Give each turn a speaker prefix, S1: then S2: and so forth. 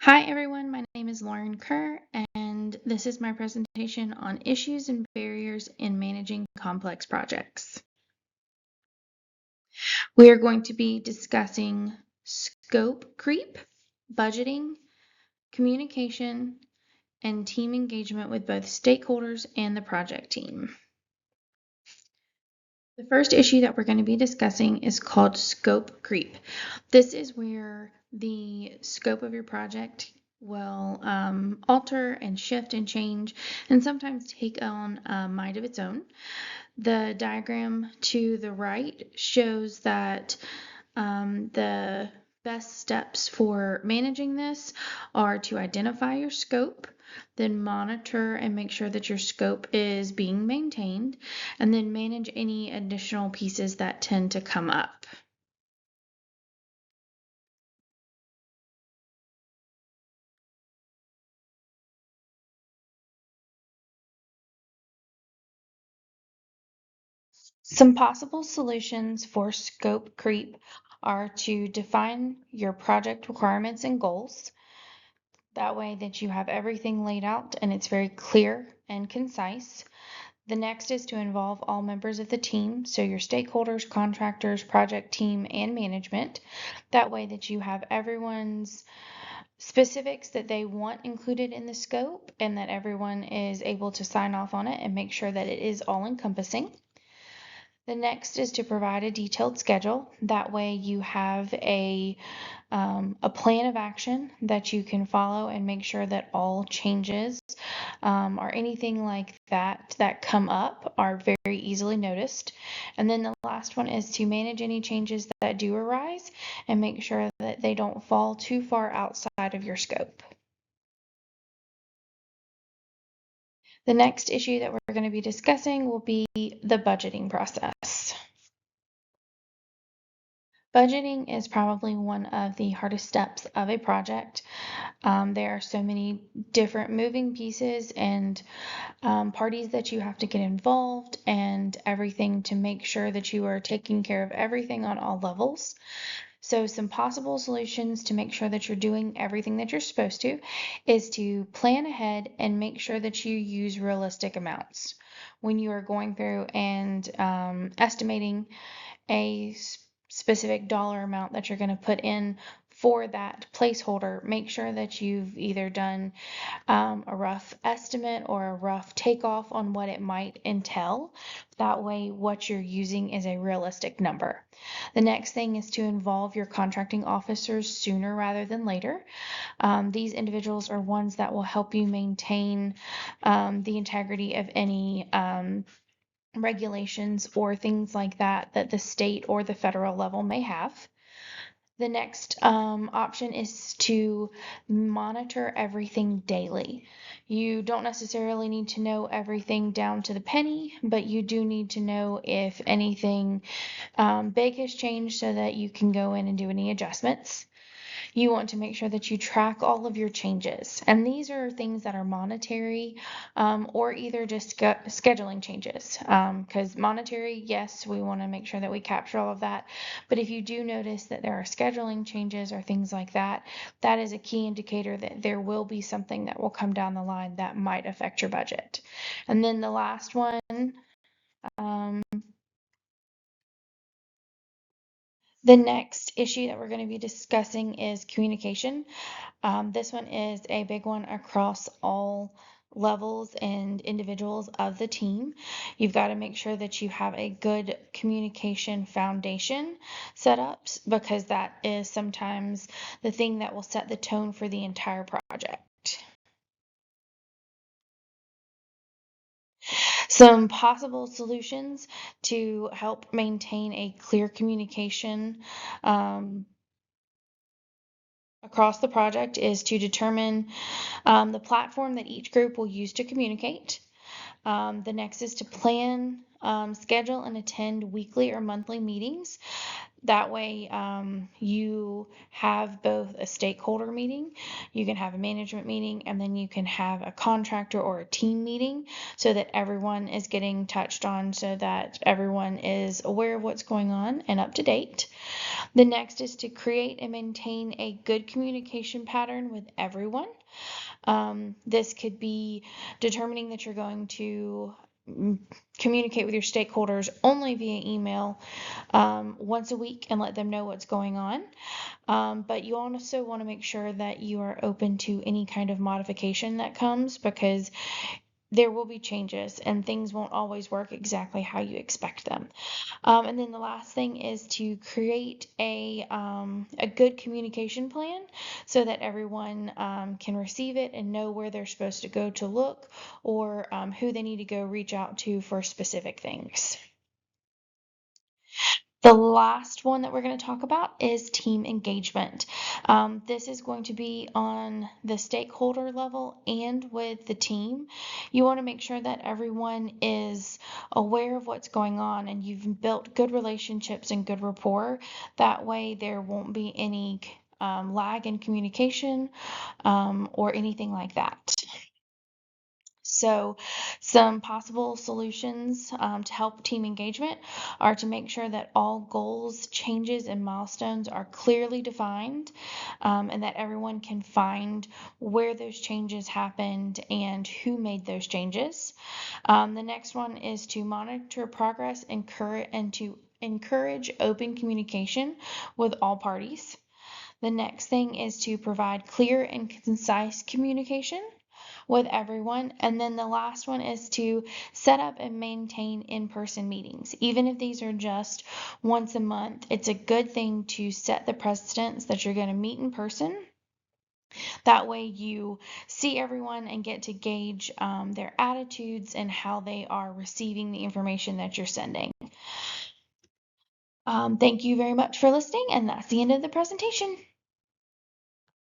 S1: Hi everyone, my name is Lauren Kerr, and this is my presentation on issues and barriers in managing complex projects. We are going to be discussing scope creep, budgeting, communication, and team engagement with both stakeholders and the project team. The first issue that we're going to be discussing is called scope creep. This is where the scope of your project will alter and shift and change and sometimes take on a mind of its own. The diagram to the right shows that the best steps for managing this are to identify your scope, then monitor and make sure that your scope is being maintained, and then manage any additional pieces that tend to come up. Some possible solutions for scope creep are to define your project requirements and goals. That way that you have everything laid out and it's very clear and concise. The next is to involve all members of the team, so your stakeholders, contractors, project team, and management. That way that you have everyone's specifics that they want included in the scope and that everyone is able to sign off on it and make sure that it is all encompassing. The next is to provide a detailed schedule. That way you have a plan of action that you can follow and make sure that all changes or anything like that come up are very easily noticed. And then the last one is to manage any changes that do arise and make sure that they don't fall too far outside of your scope. The next issue that we're going to be discussing will be the budgeting process. Budgeting is probably one of the hardest steps of a project. There are so many different moving pieces and parties that you have to get involved and everything to make sure that you are taking care of everything on all levels. So some possible solutions to make sure that you're doing everything that you're supposed to is to plan ahead and make sure that you use realistic amounts. When you are going through and estimating a specific dollar amount that you're going to put in for that placeholder, make sure that you've either done a rough estimate or a rough takeoff on what it might entail. That way, what you're using is a realistic number. The next thing is to involve your contracting officers sooner rather than later. These individuals are ones that will help you maintain the integrity of any regulations or things like that that the state or the federal level may have. The next option is to monitor everything daily. You don't necessarily need to know everything down to the penny, but you do need to know if anything big has changed so that you can go in and do any adjustments. You want to make sure that you track all of your changes. And these are things that are monetary or either just scheduling changes. Because monetary, yes, we want to make sure that we capture all of that. But if you do notice that there are scheduling changes or things like that, that is a key indicator that there will be something that will come down the line that might affect your budget. And then the last one, um, the next issue that we're going to be discussing is communication. This one is a big one across all levels and individuals of the team. You've got to make sure that you have a good communication foundation set up because that is sometimes the thing that will set the tone for the entire project. Some possible solutions to help maintain a clear communication across the project is to determine the platform that each group will use to communicate. The next is to plan, schedule, and attend weekly or monthly meetings. That way, you have both a stakeholder meeting, you can have a management meeting, and then you can have a contractor or a team meeting so that everyone is getting touched on, so that everyone is aware of what's going on and up to date. The next is to create and maintain a good communication pattern with everyone. This could be determining that you're going to communicate with your stakeholders only via email once a week and let them know what's going on. But you also want to make sure that you are open to any kind of modification that comes, because there will be changes and things won't always work exactly how you expect them. And then the last thing is to create a good communication plan so that everyone can receive it and know where they're supposed to go to look, or who they need to go reach out to for specific things. The last one that we're going to talk about is team engagement. This is going to be on the stakeholder level and with the team. You want to make sure that everyone is aware of what's going on and you've built good relationships and good rapport. That way there won't be any lag in communication or anything like that. So some possible solutions to help team engagement are to make sure that all goals, changes, and milestones are clearly defined, and that everyone can find where those changes happened and who made those changes. The next one is to monitor progress and to encourage open communication with all parties. The next thing is to provide clear and concise communication with everyone. And then the last one is to set up and maintain in-person meetings. Even if these are just once a month, it's a good thing to set the precedence that you're going to meet in person. That way you see everyone and get to gauge their attitudes and how they are receiving the information that you're sending. Thank you very much for listening, and that's the end of the presentation.